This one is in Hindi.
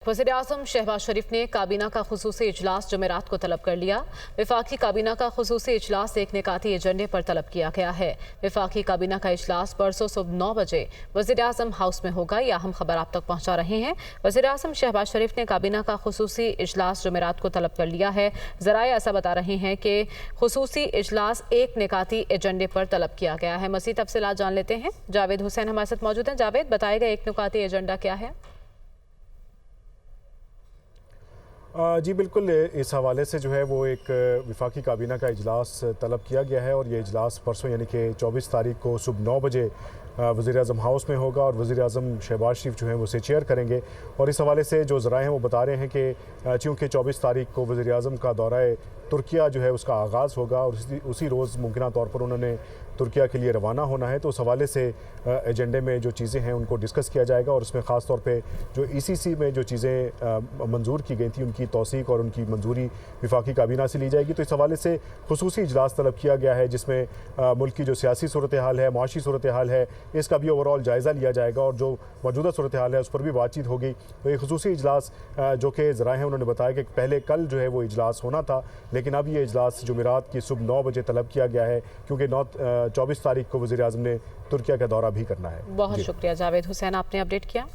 वज़ीर-ए-आज़म शहबाज शरीफ ने काबीना का खुसूसी इजलास जुमेरात को तलब कर लिया। वफाकी काबीना का खुसूसी इजलास एक निकाती एजेंडे पर तलब किया गया है। वफाकी काबीना का इजलास परसों सुबह 9 बजे वज़ीर-ए-आज़म हाउस में होगा। यह अहम खबर आप तक पहुंचा रहे हैं। वज़ीर-ए-आज़म शहबाज शरीफ ने काबीना का खुसूसी इजलास जुमेरात को तलब कर लिया है। ज़राए ऐसा बता रहे हैं कि खुसूसी इजलास एक निकाती एजेंडे पर तलब किया गया है। मज़ीद तफसीलात जान लेते हैं। जावेद हुसैन हमारे साथ मौजूद हैं। जावेद, बताएगा एक निकाती एजेंडा क्या है? जी बिल्कुल, इस हवाले से जो है वो एक वफाकी काबीना का इजलास तलब किया गया है और ये इजलास परसों यानी कि 24 तारीख को सुबह 9 बजे वज़ीर-ए-आज़म हाउस में होगा और वज़ीर-ए-आज़म शहबाज शरीफ जो हैं वो उसे चेयर करेंगे। और इस हवाले से जो ज़राए हैं वो बता रहे हैं कि चूँकि 24 तारीख को वज़ीर-ए-आज़म का दौरा तुर्किया जो है उसका आगाज़ होगा और उसी रोज़ मुमकिन तौर पर उन्होंने तुर्किया के लिए रवाना होना है, तो उस हवाले से एजेंडे में जो चीज़ें हैं उनको डिस्कस किया जाएगा और उसमें ख़ास तौर पे जो ईसीसी में जो चीज़ें मंजूर की गई थी उनकी तौसीक और उनकी मंजूरी वफाकी काबीना से ली जाएगी। तो इस हवाले से खुसूसी इजलास तलब किया गया है जिसमें मुल्क की जो सियासी सूरत हाल है, माशी सूरत हाल है, इसका भी ओवरऑल जायज़ा लिया जाएगा और जो मौजूदा सूरत हाल है उस पर भी बातचीत होगी। तो ये खुसूसी इजलास जो कि ज़राए हैं उन्होंने बताया कि पहले कल जो है वो इजलास होना था, लेकिन अब ये इजलास जुमेरात की सुबह 9 बजे तलब किया गया है क्योंकि 24 तारीख को वज़ीर-ए-आज़म ने तुर्किया का दौरा भी करना है। बहुत शुक्रिया जावेद हुसैन, आपने अपडेट किया।